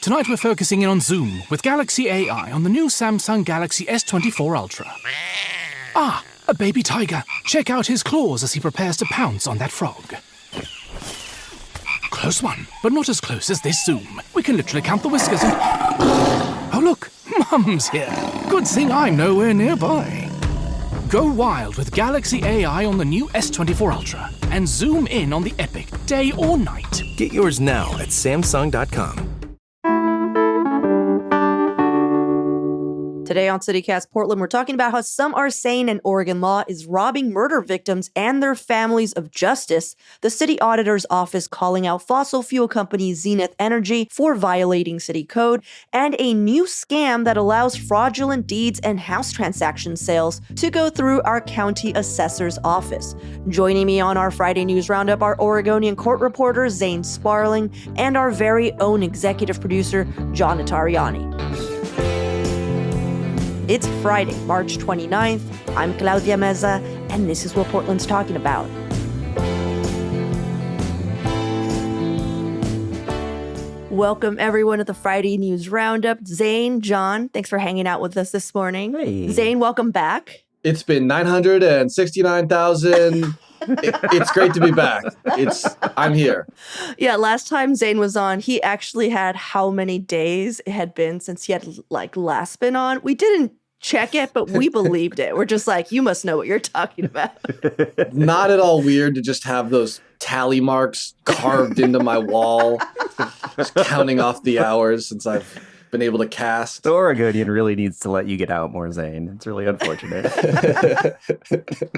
Tonight we're focusing in on Zoom with Galaxy AI on the new Samsung Galaxy S24 Ultra. Ah, a baby tiger. Check out his claws as he prepares to pounce on that frog. Close one, but not as close as this Zoom. We can literally count the whiskers and... Oh look, Mum's here. Good thing I'm nowhere nearby. Go wild with Galaxy AI on the new S24 Ultra and zoom in on the epic day or night. Get yours now at Samsung.com. Today on CityCast Portland, we're talking about how some are saying an Oregon law is robbing murder victims and their families of justice, the city auditor's office calling out fossil fuel company Zenith Energy for violating city code, and a new scam that allows fraudulent deeds and house transaction sales to go through our county assessor's office. Joining me on our Friday News Roundup are Oregonian court reporter Zane Sparling and our very own executive producer, John Notarianni. It's Friday, March 29th. I'm Claudia Meza, and this is what Portland's talking about. Welcome, everyone, to the Friday News Roundup. Zane, John, thanks for hanging out with us this morning. Hey. Zane, welcome back. It's been 969,000. It's great to be back. I'm here. Yeah, last time Zane was on, he actually had how many days it had been since he had last been on. We didn't check it, but we believed it. We're just like, you must know what you're talking about. Not at all weird to just have those tally marks carved into my wall, just counting off the hours since I've been able to cast. The Oregonian really needs to let you get out more, Zane. It's really unfortunate.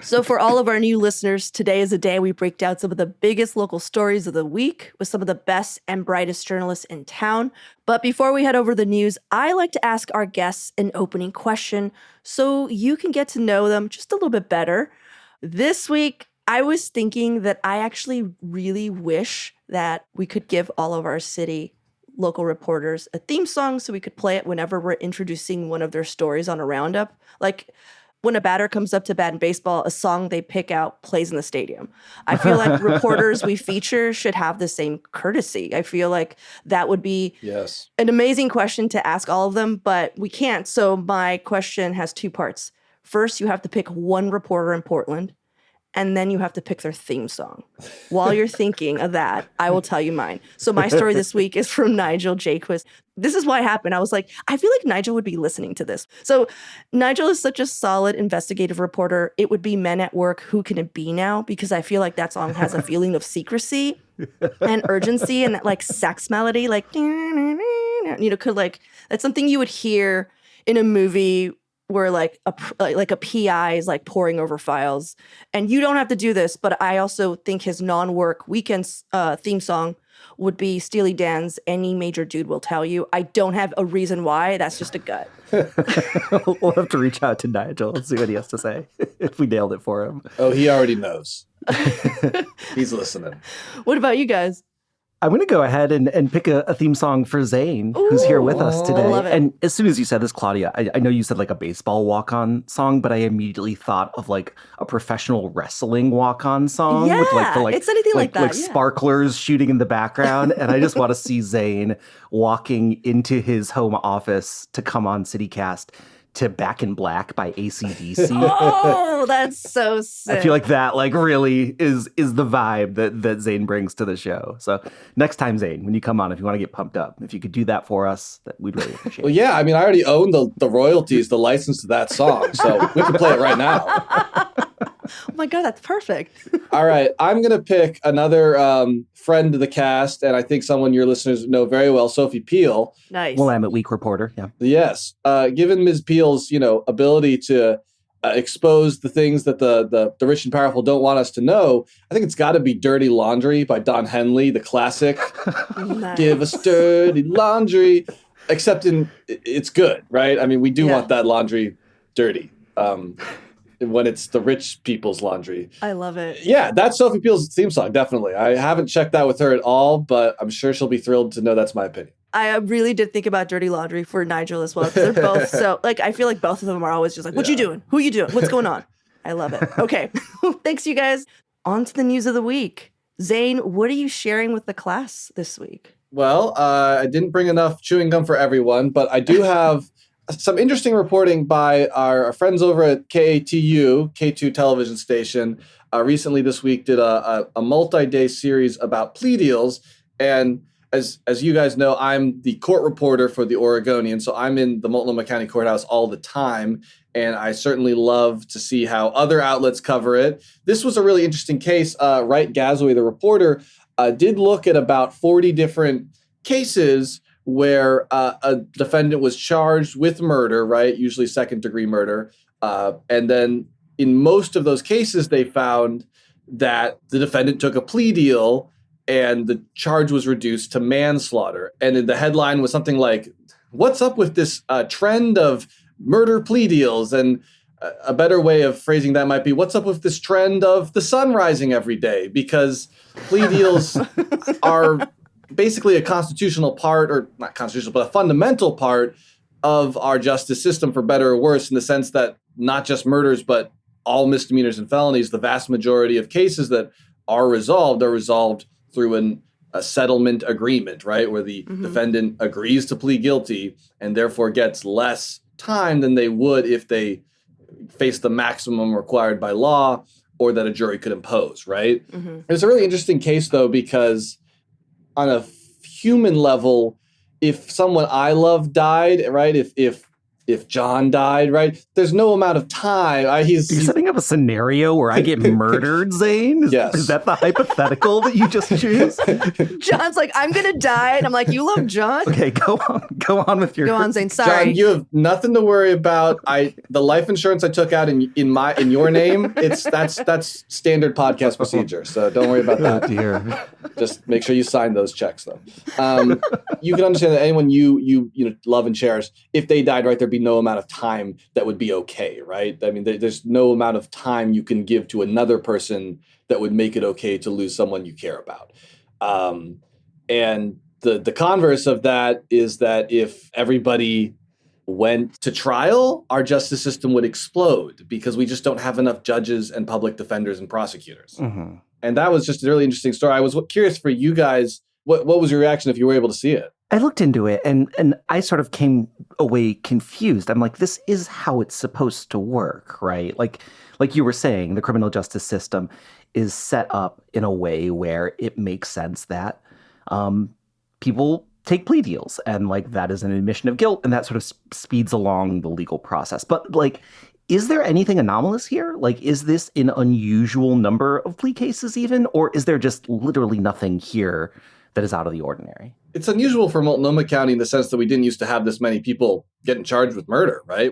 So for all of our new listeners, today is a day we break down some of the biggest local stories of the week with some of the best and brightest journalists in town. But before we head over the news, I like to ask our guests an opening question so you can get to know them just a little bit better. This week, I was thinking that I actually really wish that we could give all of our city local reporters a theme song so we could play it whenever we're introducing one of their stories on a roundup. Like when a batter comes up to bat in baseball, a song they pick out plays in the stadium. I feel like reporters we feature should have the same courtesy. I feel like that would be an amazing question to ask all of them, but we can't. So my question has two parts. First, you have to pick one reporter in Portland, and then you have to pick their theme song. While you're thinking of that, I will tell you mine. So my story this week is from Nigel Jaquist. This is why it happened. I was like, I feel like Nigel would be listening to this. So Nigel is such a solid investigative reporter. It would be Men at Work, Who Can It Be Now? Because I feel like that song has a feeling of secrecy and urgency and that like sex melody, like, could that's something you would hear in a movie where like a PI is like poring over files. And you don't have to do this, but I also think his non-work weekends theme song would be Steely Dan's Any Major Dude Will Tell You. I don't have a reason why. That's just a gut. We'll have to reach out to Nigel and see what he has to say if we nailed it for him. Oh, he already knows. He's listening. What about you guys? I'm going to go ahead and pick a theme song for Zane, who's here with us today. I love it. And as soon as you said this, Claudia, I know you said like a baseball walk-on song, but I immediately thought of like a professional wrestling walk-on song with like it's anything like that. Like sparklers shooting in the background. And I just want to see Zane walking into his home office to come on CityCast to Back in Black by AC/DC. Oh, that's so sick. I feel like that like really is the vibe that Zane brings to the show. So next time, Zane, when you come on, if you want to get pumped up, if you could do that for us, that we'd really appreciate it. Well, yeah, I mean, I already own the royalties, the license to that song, so we can play it right now. Oh my God, that's perfect. All right, I'm going to pick another friend of the cast, and I think someone your listeners know very well, Sophie Peel. Nice. Willamette Week reporter, yeah. Yes. Given Ms. Peel's, ability to expose the things that the rich and powerful don't want us to know, I think it's got to be Dirty Laundry by Don Henley, the classic. Nice. Give us dirty laundry. Except it's good, right? I mean, we do want that laundry dirty. When it's the rich people's laundry. I love it. Yeah, that's Sophie Peel's theme song, definitely. I haven't checked that with her at all, but I'm sure she'll be thrilled to know that's my opinion. I really did think about Dirty Laundry for Nigel as well, because they're both so, I feel like both of them are always just like, what you doing? Who you doing? What's going on? I love it. Okay. Thanks, you guys. On to the news of the week. Zane, what are you sharing with the class this week? Well, I didn't bring enough chewing gum for everyone, but I do have some interesting reporting by our friends over at KATU, K2 television station. Recently this week did a multi-day series about plea deals. And as you guys know, I'm the court reporter for the Oregonian, so I'm in the Multnomah County Courthouse all the time. And I certainly love to see how other outlets cover it. This was a really interesting case. Wright Gasaway, the reporter, did look at about 40 different cases where a defendant was charged with murder, right? Usually second-degree murder. And then in most of those cases, they found that the defendant took a plea deal and the charge was reduced to manslaughter. And then the headline was something like, "What's up with this trend of murder plea deals?" And a better way of phrasing that might be, "What's up with this trend of the sun rising every day?" Because plea deals are basically a constitutional part, or not constitutional, but a fundamental part of our justice system, for better or worse, in the sense that not just murders, but all misdemeanors and felonies, the vast majority of cases that are resolved through a settlement agreement, right? Where the defendant agrees to plead guilty and therefore gets less time than they would if they face the maximum required by law or that a jury could impose, right? It's a really interesting case, though, because on a human level, if someone I love died, right? If John died, right? There's no amount of time. You're setting up a scenario where I get murdered, Zane? Yes. Is that the hypothetical that you just choose? John's like, "I'm going to die." And I'm like, "You love John?" Okay, go on with your... Go on, Zane. Sorry. John, you have nothing to worry about. The life insurance I took out in your name, that's standard podcast procedure. So don't worry about that. Oh, dear. Just make sure you sign those checks, though. You can understand that anyone you love and cherish, if they died, right, there'd be no amount of time that would be okay, right? I mean, there's no amount of time you can give to another person that would make it okay to lose someone you care about. And the converse of that is that if everybody went to trial, our justice system would explode because we just don't have enough judges and public defenders and prosecutors. And that was just a really interesting story. I was curious for you guys, what was your reaction if you were able to see it? I looked into it and I sort of came away confused. I'm like, this is how it's supposed to work, right? Like you were saying, the criminal justice system is set up in a way where it makes sense that people take plea deals, and like that is an admission of guilt, and that sort of speeds along the legal process. But like, is there anything anomalous here? Like, is this an unusual number of plea cases even, or is there just literally nothing here that is out of the ordinary? It's unusual for Multnomah County in the sense that we didn't used to have this many people getting charged with murder, right?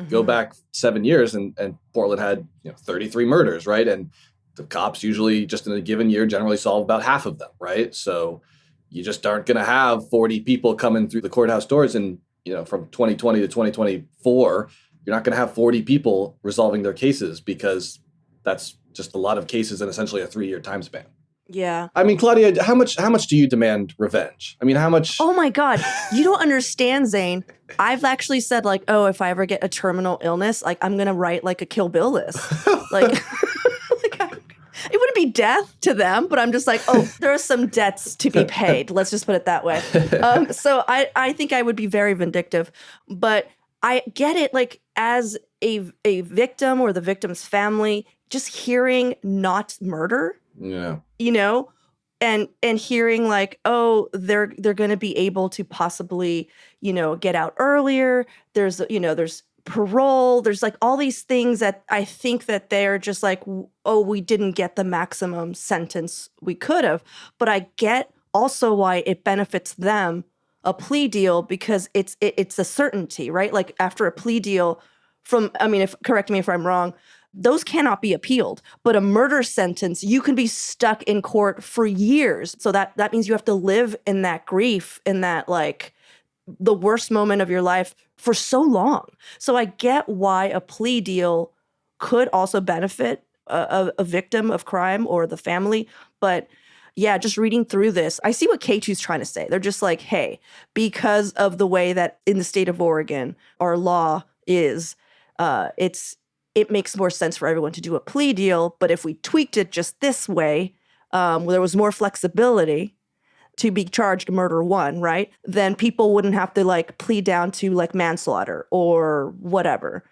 Go back 7 years and Portland had 33 murders, right? And the cops usually just in a given year generally solve about half of them, right? So you just aren't going to have 40 people coming through the courthouse doors and, from 2020 to 2024, you're not going to have 40 people resolving their cases because that's just a lot of cases in essentially a 3-year time span. Yeah. I mean, Claudia, how much do you demand revenge? I mean, how much? Oh my God. You don't understand, Zane. I've actually said like, oh, if I ever get a terminal illness, like I'm going to write like a Kill Bill list. Like, it wouldn't be death to them, but I'm just like, oh, there are some debts to be paid. Let's just put it that way. So I think I would be very vindictive, but I get it. Like as a victim or the victim's family, just hearing not murder. Yeah. And hearing like, oh, they're going to be able to possibly, get out earlier. There's parole. There's like all these things that I think that they're just like, oh, we didn't get the maximum sentence we could have. But I get also why it benefits them, a plea deal, because it's a certainty, right? Like after a plea deal correct me if I'm wrong, those cannot be appealed. But a murder sentence, you can be stuck in court for years. So that means you have to live in that grief, in that like the worst moment of your life for so long. So I get why a plea deal could also benefit a victim of crime or the family. But yeah, just reading through this, I see what K2's trying to say. They're just like, hey, because of the way that in the state of Oregon, our law is, it makes more sense for everyone to do a plea deal. But if we tweaked it just this way, where there was more flexibility, to be charged murder one, right? Then people wouldn't have to like plead down to like manslaughter or whatever.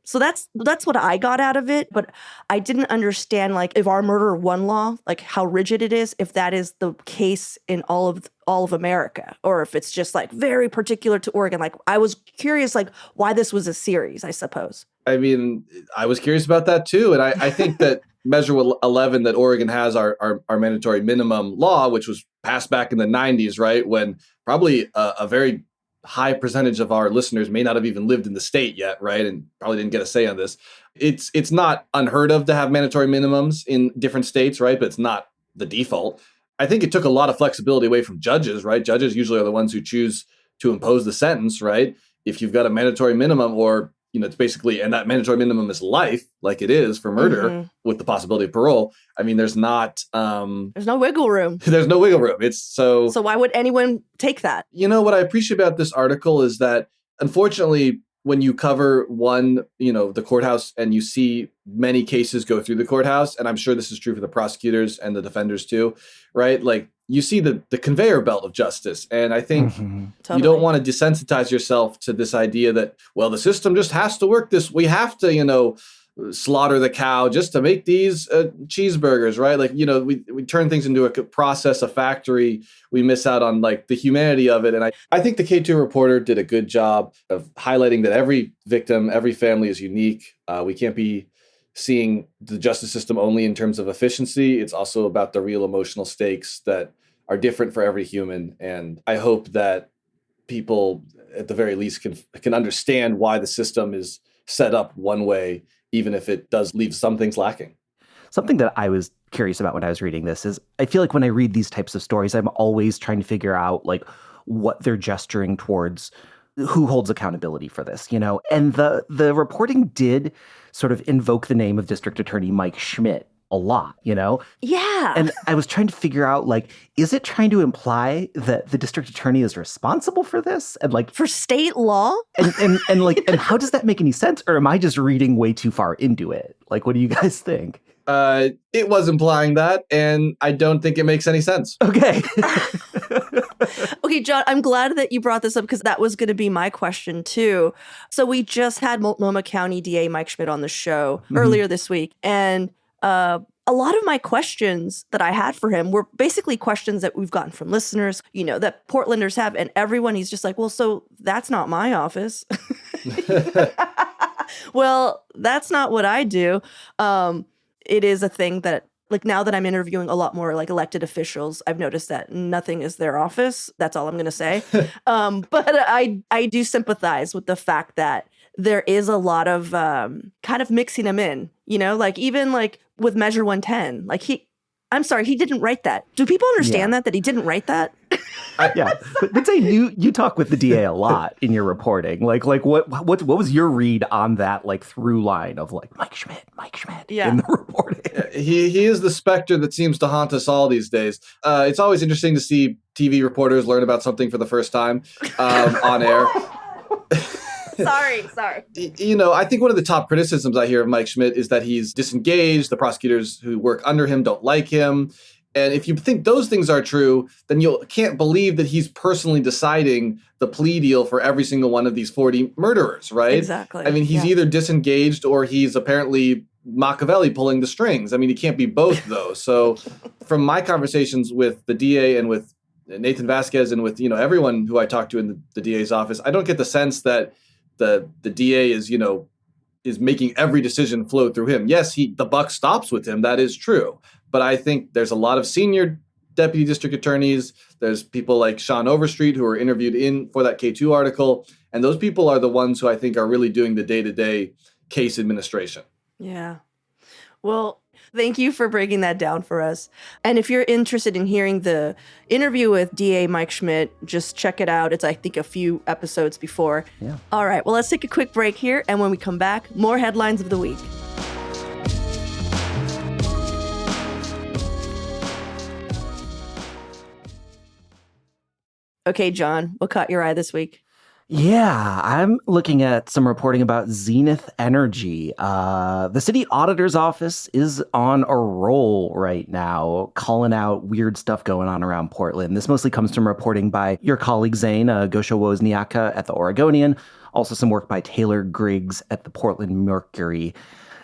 So that's what I got out of it, but I didn't understand like if our murder one law, like how rigid it is, if that is the case in all of America, or if it's just like very particular to Oregon. Like I was curious like why this was a series, I suppose. I mean, I was curious about that too. And I think that Measure 11 that Oregon has, our mandatory minimum law, which was passed back in the 90s, right? When probably a very high percentage of our listeners may not have even lived in the state yet, right? And probably didn't get a say on this. It's not unheard of to have mandatory minimums in different states, right? But it's not the default. I think it took a lot of flexibility away from judges, right? Judges usually are the ones who choose to impose the sentence, right? If you've got a mandatory minimum, or it's basically, and that mandatory minimum is life, like it is for murder, with the possibility of parole. I mean, there's no wiggle room. There's no wiggle room. It's so why would anyone take that? What I appreciate about this article is that, unfortunately, when you cover the courthouse and you see many cases go through the courthouse, and I'm sure this is true for the prosecutors and the defenders too, right? Like you see the conveyor belt of justice. And I think you don't want to desensitize yourself to this idea that, well, the system just has to work we have to, slaughter the cow just to make these cheeseburgers, right? Like, we turn things into a process, a factory. We miss out on like the humanity of it. And I think the K2 reporter did a good job of highlighting that every victim, every family is unique. We can't be seeing the justice system only in terms of efficiency. It's also about the real emotional stakes that are different for every human. And I hope that people at the very least can understand why the system is set up one way, even if it does leave some things lacking. Something that I was curious about when I was reading this is I feel like when I read these types of stories, I'm always trying to figure out like what they're gesturing towards, who holds accountability for this, And the reporting did sort of invoke the name of District Attorney Mike Schmidt a lot, Yeah. And I was trying to figure out, like, is it trying to imply that the district attorney is responsible for this? And like for state law? And how does that make any sense? Or am I just reading way too far into it? Like, what do you guys think? It was implying that, and I don't think it makes any sense. Okay. Okay, John, I'm glad that you brought this up because that was going to be my question too. So we just had Multnomah County DA Mike Schmidt on the show earlier this week, and a lot of my questions that I had for him were basically questions that we've gotten from listeners, that Portlanders have, and everyone, he's just like, well, so that's not my office. Well, that's not what I do. It is a thing that, like, now that I'm interviewing a lot more like elected officials, I've noticed that nothing is their office. That's all I'm going to say. But I do sympathize with the fact that there is a lot of kind of mixing them in, like even like with Measure 110, like I'm sorry, he didn't write that. Do people understand that he didn't write that? Yeah, but say you talk with the DA a lot in your reporting. Like what was your read on that like through line of like Mike Schmidt in the reporting? He is the specter that seems to haunt us all these days. It's always interesting to see TV reporters learn about something for the first time on air. Sorry. I think one of the top criticisms I hear of Mike Schmidt is that he's disengaged. The prosecutors who work under him don't like him. And if you think those things are true, then you can't believe that he's personally deciding the plea deal for every single one of these 40 murderers, right? Exactly. I mean, he's either disengaged or he's apparently Machiavelli pulling the strings. I mean, he can't be both, though. So from my conversations with the DA and with Nathan Vasquez and with, everyone who I talk to in the DA's office, I don't get the sense that the DA is making every decision flow through him. Yes, the buck stops with him. That is true. But I think there's a lot of senior deputy district attorneys. There's people like Sean Overstreet who are interviewed for that K2 article. And those people are the ones who I think are really doing the day-to-day case administration. Yeah. Well, thank you for breaking that down for us. And if you're interested in hearing the interview with DA Mike Schmidt, just check it out. It's, I think, a few episodes before. Yeah. All right. Well, let's take a quick break here. And when we come back, more headlines of the week. Okay, John, what caught your eye this week? Yeah, I'm looking at some reporting about Zenith Energy. The city auditor's office is on a roll right now, calling out weird stuff going on around Portland. This mostly comes from reporting by your colleague Zane Gosha-Wozniaka at the Oregonian, also some work by Taylor Griggs at the Portland Mercury.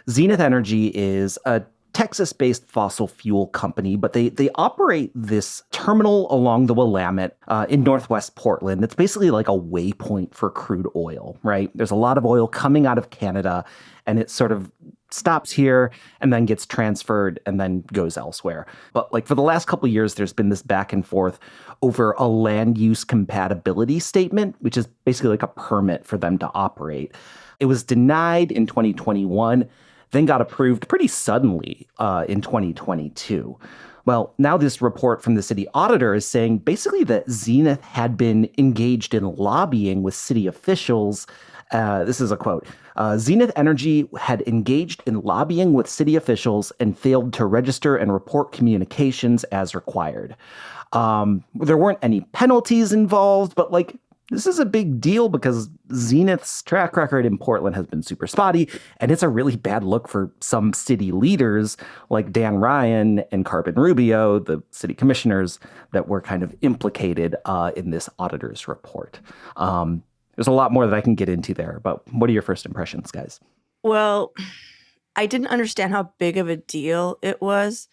Zenith Energy is a Texas-based fossil fuel company, but they operate this terminal along the Willamette in northwest Portland. It's basically like a waypoint for crude oil, right? There's a lot of oil coming out of Canada, and it sort of stops here and then gets transferred and then goes elsewhere. But like for the last couple of years, there's been this back and forth over a land use compatibility statement, which is basically like a permit for them to operate. It was denied in 2021. Then got approved pretty suddenly in 2022. Well, now this report from the city auditor is saying basically that Zenith had been engaged in lobbying with city officials. This is a quote. Zenith Energy had engaged in lobbying with city officials and failed to register and report communications as required. There weren't any penalties involved, but like, this is a big deal because Zenith's track record in Portland has been super spotty, and it's a really bad look for some city leaders like Dan Ryan and Carmen Rubio, the city commissioners that were kind of implicated in this auditor's report. There's a lot more that I can get into there, but what are your first impressions, guys? Well, I didn't understand how big of a deal it was.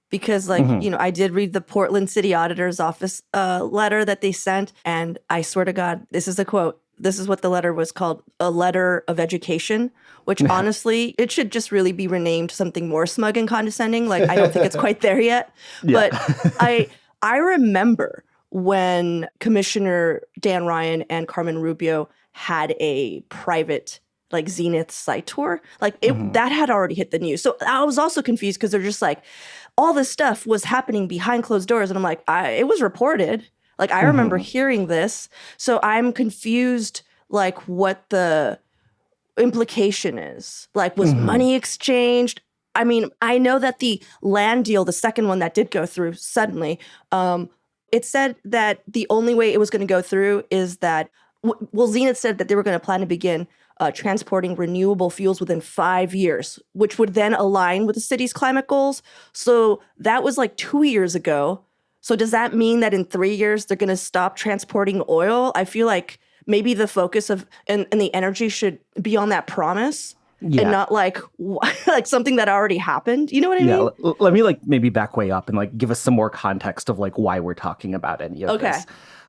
Because, like, I did read the Portland City Auditor's Office letter that they sent. And I swear to God, this is a quote. This is what the letter was called, a letter of education, which honestly, it should just really be renamed something more smug and condescending. Like, I don't think it's quite there yet. Yeah. But I remember when Commissioner Dan Ryan and Carmen Rubio had a private like Zenith site tour, like that had already hit the news. So I was also confused because they're just like, all this stuff was happening behind closed doors. And I'm like, it was reported. Like, I remember hearing this. So I'm confused, like, what the implication is. Like, was money exchanged? I mean, I know that the land deal, the second one that did go through suddenly, it said that the only way it was going to go through is that, Zenith said that they were going to plan to begin transporting renewable fuels within 5 years, which would then align with the city's climate goals. So that was like 2 years ago. So does that mean that in 3 years, they're going to stop transporting oil? I feel like maybe the focus of and the energy should be on that promise and not like something that already happened. You know what I mean? Yeah, let me like maybe back way up and like give us some more context of like why we're talking about any of this.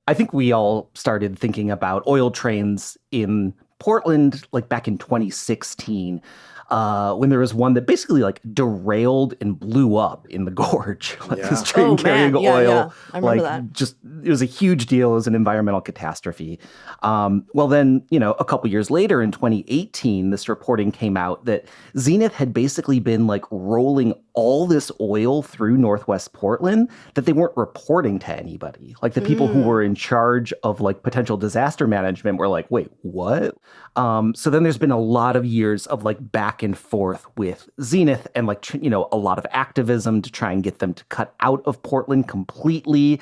I think we all started thinking about oil trains in Portland, like back in 2016, when there was one that basically like derailed and blew up in the gorge. Like this train carrying oil. Yeah. I remember that. Just, it was a huge deal. It was an environmental catastrophe. Well, then, a couple years later in 2018, this reporting came out that Zenith had basically been like rolling all this oil through Northwest Portland that they weren't reporting to anybody. Like the people who were in charge of like potential disaster management were like, wait, what? So then there's been a lot of years of like back and forth with Zenith and like, a lot of activism to try and get them to cut out of Portland completely.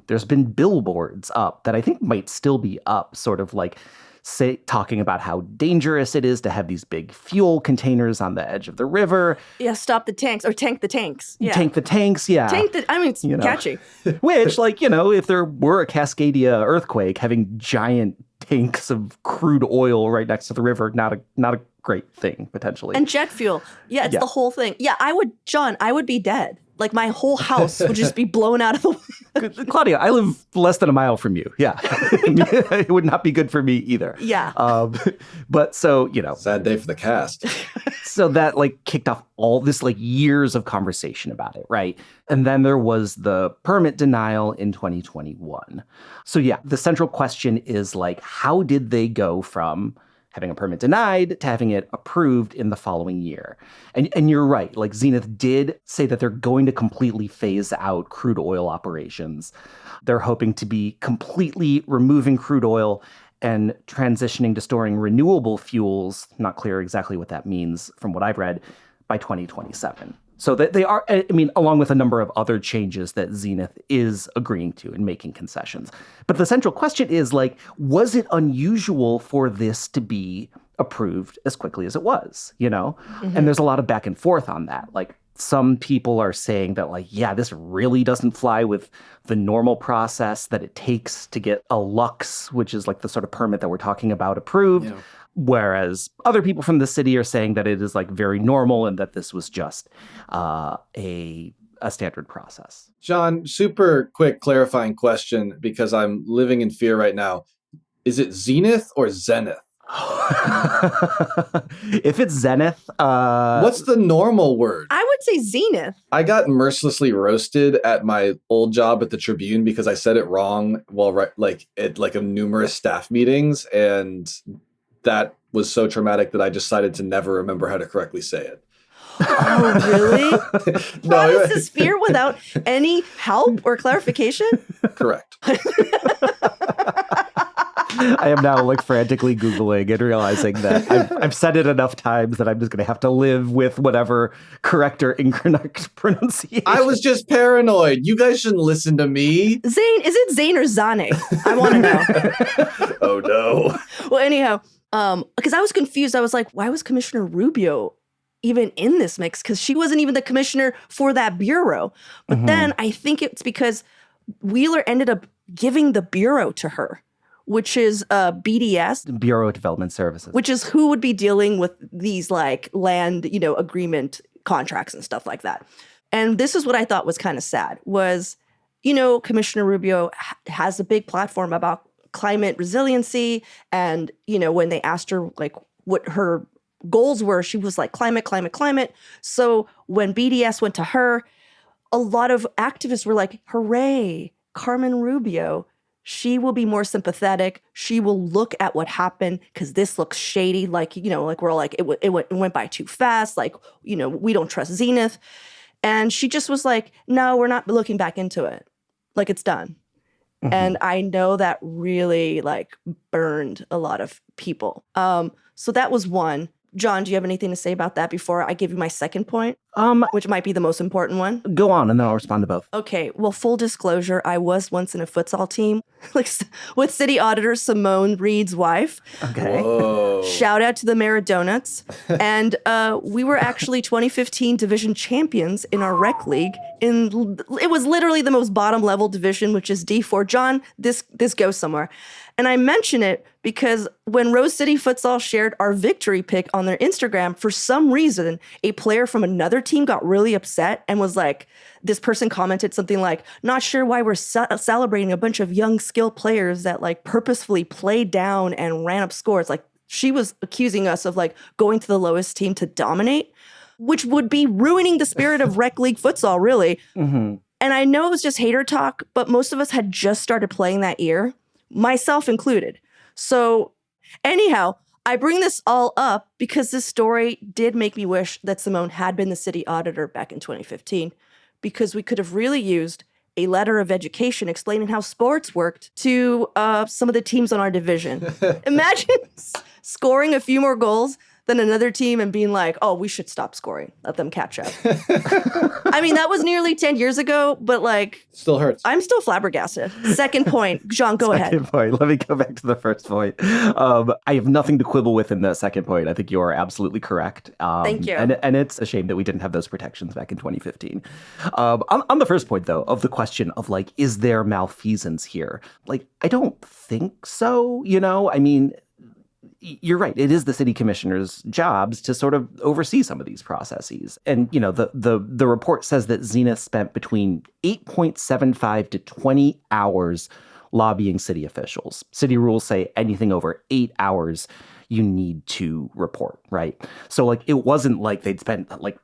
There's been billboards up that I think might still be up, sort of like talking about how dangerous it is to have these big fuel containers on the edge of the river. Yeah, stop the tanks or tank the tanks. Yeah. Tank the tanks, yeah. It's catchy. Which, like, if there were a Cascadia earthquake, having giant tanks of crude oil right next to the river, not a great thing, potentially. And jet fuel. Yeah, it's the whole thing. Yeah, I would be dead. Like, my whole house would just be blown out of the... Claudia, I live less than a mile from you. Yeah. It would not be good for me either. Yeah. But so, Sad day for the cast. So that, like, kicked off all this, like, years of conversation about it, right? And then there was the permit denial in 2021. So, yeah, the central question is, like, how did they go from having a permit denied to having it approved in the following year? And you're right, like Zenith did say that they're going to completely phase out crude oil operations. They're hoping to be completely removing crude oil and transitioning to storing renewable fuels, not clear exactly what that means from what I've read, by 2027. So that they are, I mean, along with a number of other changes that Zenith is agreeing to and making concessions. But the central question is, like, was it unusual for this to be approved as quickly as it was, you know? And there's a lot of back and forth on that. Like, some people are saying that, like, yeah, this really doesn't fly with the normal process that it takes to get a Lux, which is like the sort of permit that we're talking about, approved. Yeah. Whereas other people from the city are saying that it is like very normal and that this was just a standard process. John, super quick clarifying question, because I'm living in fear right now. Is it Zenith or Zenith? If it's Zenith, what's the normal word? I would say Zenith. I got mercilessly roasted at my old job at the Tribune because I said it wrong while at numerous staff meetings, and that was so traumatic that I decided to never remember how to correctly say it. Oh, really? No, Promise this fear without any help or clarification? Correct. I am now like frantically Googling and realizing that I've said it enough times that I'm just going to have to live with whatever correct or incorrect pronunciation. I was just paranoid. You guys shouldn't listen to me. Zane, is it Zane or Zane? I want to know. Oh, no. Well, anyhow, because I was confused. I was like, why was Commissioner Rubio even in this mix? Because she wasn't even the commissioner for that bureau. But then I think it's because Wheeler ended up giving the bureau to her, which is BDS. Bureau of Development Services. Which is who would be dealing with these like land, agreement contracts and stuff like that. And this is what I thought was kind of sad was, Commissioner Rubio has a big platform about climate resiliency. And, when they asked her like what her goals were, she was like climate, climate, climate. So when BDS went to her, a lot of activists were like, hooray, Carmen Rubio. She will be more sympathetic. She will look at what happened because this looks shady. Like, we're all like, it went by too fast. Like, we don't trust Zenith. And she just was like, no, we're not looking back into it. Like, it's done. And I know that really like burned a lot of people. So that was one. John, do you have anything to say about that before I give you my second point, which might be the most important one? Go on, and then I'll respond to both. Okay. Well, full disclosure, I was once in a futsal team, like with City Auditor Simone Reed's wife. Okay. Whoa. Shout out to the Maradonuts. And we were actually 2015 division champions in our rec league. It was literally the most bottom level division, which is D4. John, this goes somewhere. And I mention it because when Rose City Futsal shared our victory pic on their Instagram, for some reason, a player from another team got really upset and was like, this person commented something like, not sure why we're celebrating a bunch of young, skilled players that like purposefully played down and ran up scores. Like she was accusing us of like going to the lowest team to dominate, which would be ruining the spirit of rec league futsal, really. And I know it was just hater talk, but most of us had just started playing that year, myself included. So anyhow, I bring this all up because this story did make me wish that Simone had been the city auditor back in 2015, because we could have really used a letter of education explaining how sports worked to some of the teams on our division. Imagine scoring a few more goals than another team and being like, oh, we should stop scoring. Let them catch up. I mean, that was nearly 10 years ago, but like... Still hurts. I'm still flabbergasted. Second point. John, go ahead. Second point. Let me go back to the first point. I have nothing to quibble with in the second point. I think you are absolutely correct. Thank you. And it's a shame that we didn't have those protections back in 2015. On the first point, though, of the question of like, is there malfeasance here? Like, I don't think so, I mean... You're right. It is the city commissioner's jobs to sort of oversee some of these processes. And, the report says that Zenith spent between 8.75 to 20 hours lobbying city officials. City rules say anything over 8 hours you need to report, right? So, like, it wasn't like they'd spent, like,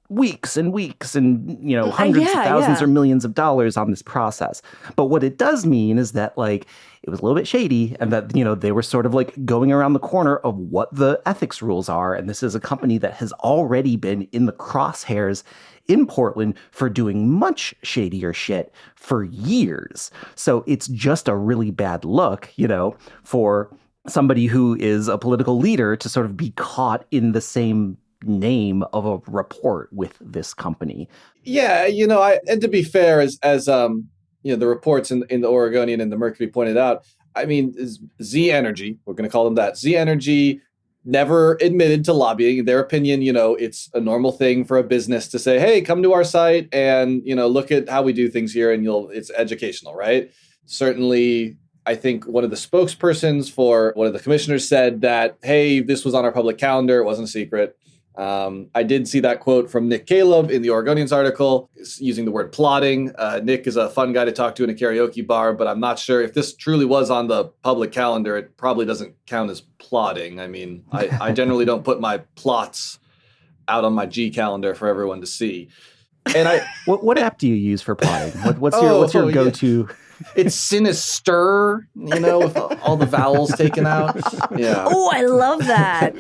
weeks and weeks and, hundreds of thousands or millions of dollars on this process. But what it does mean is that, like, it was a little bit shady and that, they were sort of like going around the corner of what the ethics rules are. And this is a company that has already been in the crosshairs in Portland for doing much shadier shit for years. So it's just a really bad look, for somebody who is a political leader to sort of be caught in the same name of a report with this company. Yeah, and to be fair, as the reports in the Oregonian and the Mercury pointed out, I mean, Z Energy, we're going to call them that. Z Energy never admitted to lobbying. In their opinion, it's a normal thing for a business to say, hey, come to our site and, look at how we do things here, and it's educational, right? Certainly, I think one of the spokespersons for one of the commissioners said that, hey, this was on our public calendar. It wasn't a secret. I did see that quote from Nick Caleb in the Oregonian's article using the word plotting. Nick is a fun guy to talk to in a karaoke bar, but I'm not sure if this truly was on the public calendar. It probably doesn't count as plotting. I mean, I generally don't put my plots out on my G calendar for everyone to see. And what app do you use for plotting? What's your go-to? Yeah. It's sinister, with all the vowels taken out. Yeah. Oh, I love that.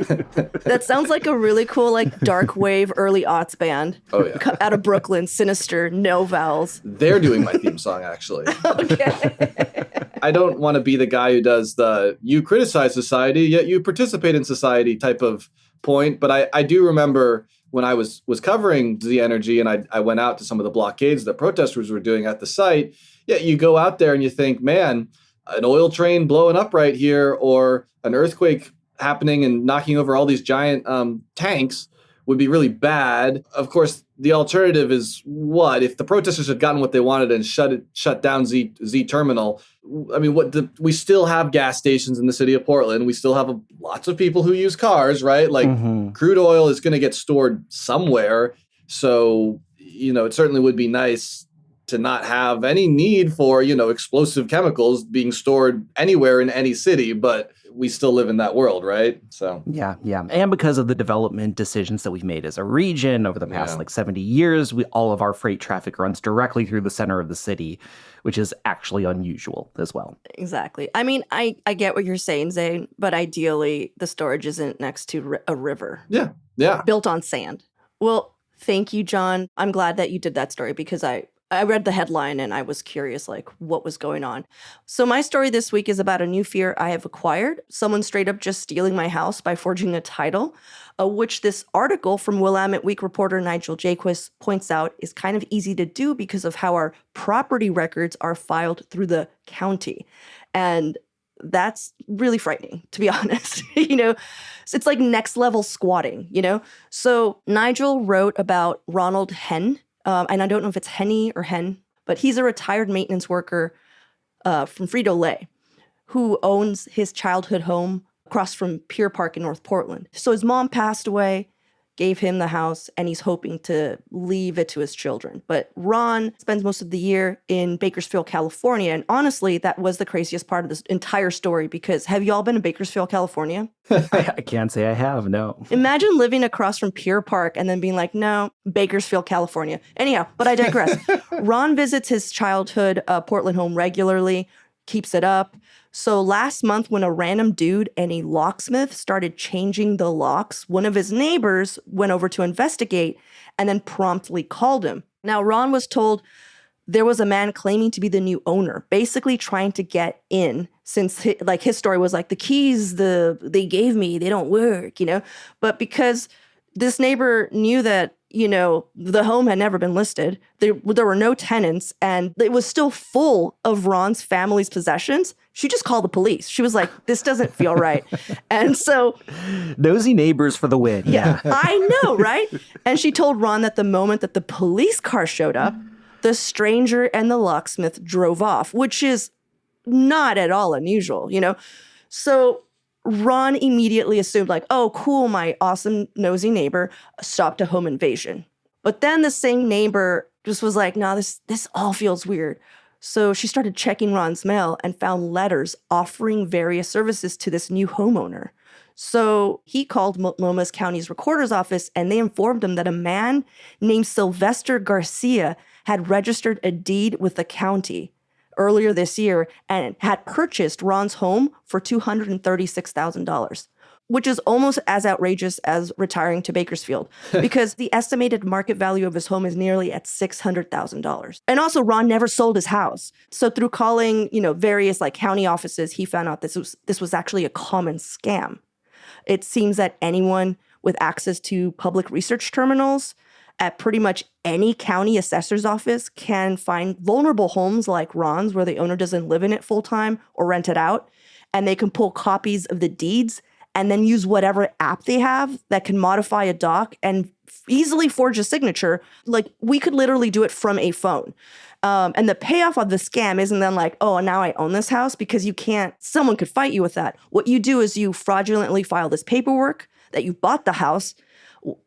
That sounds like a really cool, like, dark wave early aughts band. Oh, yeah. Out of Brooklyn, sinister, no vowels. They're doing my theme song, actually. Okay. I don't want to be the guy who does the you criticize society, yet you participate in society type of point. But I do remember when I was covering Z Energy and I went out to some of the blockades that protesters were doing at the site. Yeah, you go out there and you think, man, an oil train blowing up right here or an earthquake happening and knocking over all these giant tanks would be really bad. Of course, the alternative is what? If the protesters had gotten what they wanted and shut down Z Terminal, I mean, we still have gas stations in the city of Portland. We still have lots of people who use cars, right? Like crude oil is going to get stored somewhere. So, it certainly would be nice to not have any need for, explosive chemicals being stored anywhere in any city, but we still live in that world, right? So yeah. And because of the development decisions that we've made as a region over the past 70 years, all of our freight traffic runs directly through the center of the city, which is actually unusual as well. Exactly. I mean, I get what you're saying, Zane, but ideally the storage isn't next to a river. Yeah. Built on sand. Well, thank you, John. I'm glad that you did that story because I read the headline and I was curious, like, what was going on. So my story this week is about a new fear I have acquired. Someone straight up just stealing my house by forging a title, which this article from Willamette Week reporter Nigel Jaquist points out is kind of easy to do because of how our property records are filed through the county. And that's really frightening, to be honest. It's like next level squatting, So Nigel wrote about Ronald Henn, and I don't know if it's Henny or Hen, but he's a retired maintenance worker from Frito-Lay who owns his childhood home across from Pier Park in North Portland. So his mom passed away, gave him the house, and he's hoping to leave it to his children. But Ron spends most of the year in Bakersfield, California. And honestly, that was the craziest part of this entire story because have you all been to Bakersfield, California? I can't say I have, no. Imagine living across from Pier Park and then being like, no, Bakersfield, California. Anyhow, but I digress. Ron visits his childhood Portland home regularly, keeps it up. So last month when a random dude and a locksmith started changing the locks, one of his neighbors went over to investigate and then promptly called him. Now, Ron was told there was a man claiming to be the new owner, basically trying to get in since his story was like, the keys they gave me, they don't work, But because this neighbor knew that, the home had never been listed, there were no tenants, and it was still full of Ron's family's possessions, she just called the police. She was like, this doesn't feel right. And so... Nosy neighbors for the win. Yeah, I know, right? And she told Ron that the moment that the police car showed up, the stranger and the locksmith drove off, which is not at all unusual, So Ron immediately assumed like, oh, cool, my awesome nosy neighbor stopped a home invasion. But then the same neighbor just was like, no, this all feels weird. So she started checking Ron's mail and found letters offering various services to this new homeowner. So he called Lomas County's recorder's office and they informed him that a man named Sylvester Garcia had registered a deed with the county earlier this year and had purchased Ron's home for $236,000, which is almost as outrageous as retiring to Bakersfield because the estimated market value of his home is nearly at $600,000. And also Ron never sold his house. So through calling, various like county offices, he found out this was actually a common scam. It seems that anyone with access to public research terminals at pretty much any county assessor's office can find vulnerable homes like Ron's where the owner doesn't live in it full time or rent it out. And they can pull copies of the deeds and then use whatever app they have that can modify a doc and easily forge a signature. Like we could literally do it from a phone. And the payoff of the scam isn't then like, oh, now I own this house, because you can't, someone could fight you with that. What you do is you fraudulently file this paperwork that you bought the house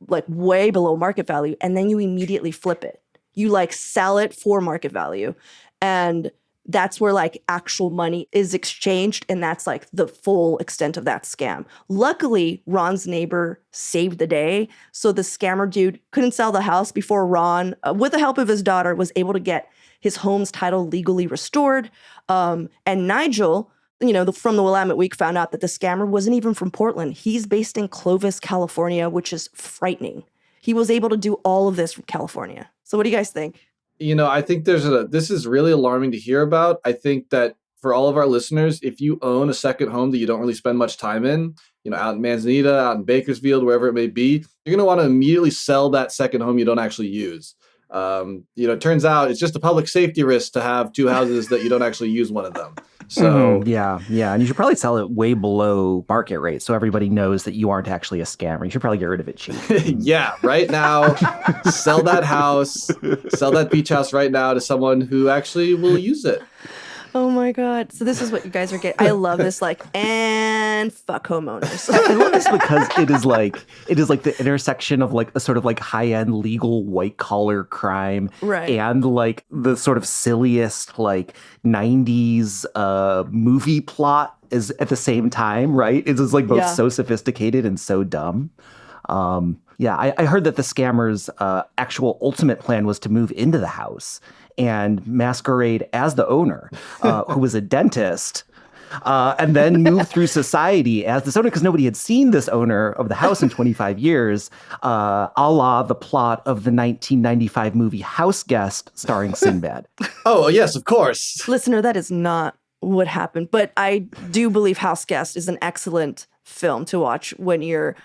like way below market value, and then you immediately flip it. You like sell it for market value. And that's where like actual money is exchanged. And that's like the full extent of that scam. Luckily, Ron's neighbor saved the day. So the scammer dude couldn't sell the house before Ron, with the help of his daughter, was able to get his home's title legally restored. And Nigel, from the Willamette Week, found out that the scammer wasn't even from Portland. He's based in Clovis, California, which is frightening. He was able to do all of this from California. So what do you guys think? I think this is really alarming to hear about. I think that for all of our listeners, if you own a second home that you don't really spend much time in, out in Manzanita, out in Bakersfield, wherever it may be, you're going to want to immediately sell that second home you don't actually use. It turns out it's just a public safety risk to have two houses that you don't actually use one of them. So yeah. And you should probably sell it way below market rate so everybody knows that you aren't actually a scammer. You should probably get rid of it cheap. Yeah, right now, sell that house, sell that beach house right now to someone who actually will use it. Oh my God. So this is what you guys are getting. I love this, and fuck homeowners. I love this because it is like the intersection of like a sort of like high-end legal white collar crime, right, and like the sort of silliest like 90s movie plot is at the same time, right? It's just like both so sophisticated and so dumb. I heard that the scammer's actual ultimate plan was to move into the house and masquerade as the owner, who was a dentist, and then move through society as this owner, because nobody had seen this owner of the house in 25 years, a la the plot of the 1995 movie House Guest starring Sinbad. Oh, yes, of course. Listener, that is not what happened. But I do believe House Guest is an excellent film to watch when you're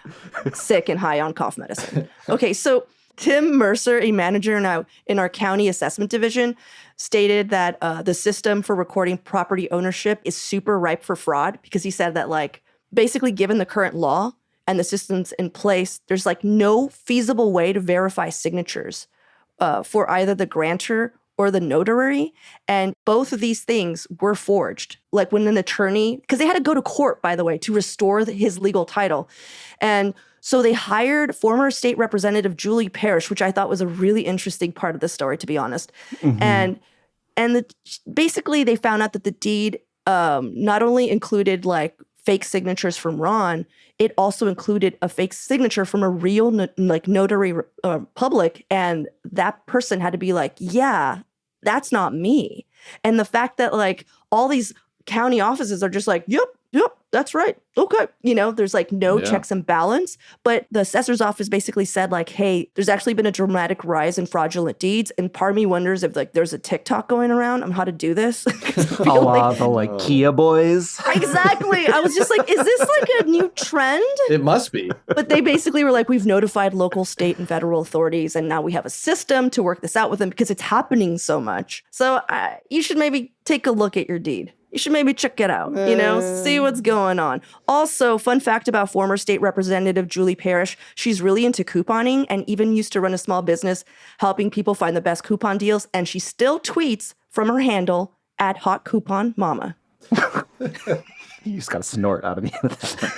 sick and high on cough medicine. Okay, so Tim Mercer, a manager now in our county assessment division, stated that the system for recording property ownership is super ripe for fraud, because he said that, like, basically given the current law and the systems in place, there's like no feasible way to verify signatures for either the grantor or the notary. And both of these things were forged. Like when an attorney, because they had to go to court, by the way, to restore his legal title. And so they hired former state representative Julie Parrish, which I thought was a really interesting part of the story, to be honest. Mm-hmm. And basically they found out that the deed not only included like fake signatures from Ron, it also included a fake signature from a real notary public. And that person had to be like, yeah, that's not me. And the fact that like all these county offices are just like, yep, that's right. Okay. There's like no checks and balance. But the assessor's office basically said like, hey, there's actually been a dramatic rise in fraudulent deeds. And part of me wonders if like there's a TikTok going around on how to do this. The Kia boys. Exactly. I was just like, is this like a new trend? It must be. But they basically were like, we've notified local, state, and federal authorities. And now we have a system to work this out with them because it's happening so much. So you should maybe take a look at your deed. You should maybe check it out, see what's going on. Also, fun fact about former state representative Julie Parrish, she's really into couponing and even used to run a small business helping people find the best coupon deals. And she still tweets from her handle at Hot Coupon Mama. You just got to snort out of me with that.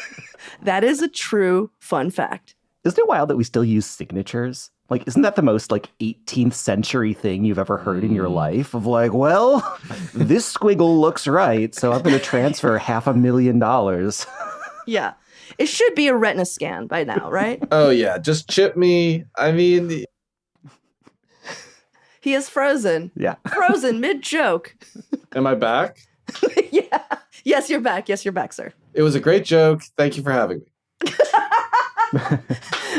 That is a true fun fact. Isn't it wild that we still use signatures? Like, isn't that the most, 18th century thing you've ever heard in your life? Of like, well, this squiggle looks right, so I'm going to transfer $500,000. Yeah. It should be a retina scan by now, right? Oh, yeah. Just chip me. I mean... He is frozen. Yeah. Frozen mid-joke. Am I back? Yeah. Yes, you're back. Yes, you're back, sir. It was a great joke. Thank you for having me.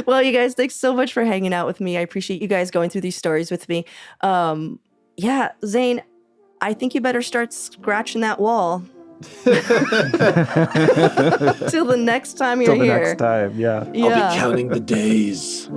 Well, you guys, thanks so much for hanging out with me. I appreciate you guys going through these stories with me. Zane, I think you better start scratching that wall. Till the next time you're Till the here. next time, yeah. Yeah. I'll be counting the days.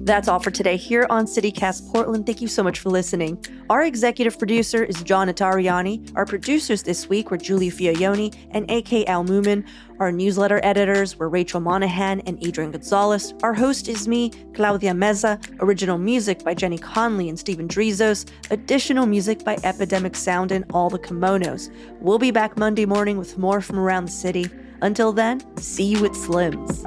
That's all for today here on CityCast Portland. Thank you so much for listening. Our executive producer is John Atariani. Our producers this week were Julie Fiaioni and A.K. Al Moomin. Our newsletter editors were Rachel Monahan and Adrian Gonzalez. Our host is me, Claudia Meza. Original music by Jenny Conley and Stephen Drizos. Additional music by Epidemic Sound and All the Kimonos. We'll be back Monday morning with more from around the city. Until then, see you at Slim's.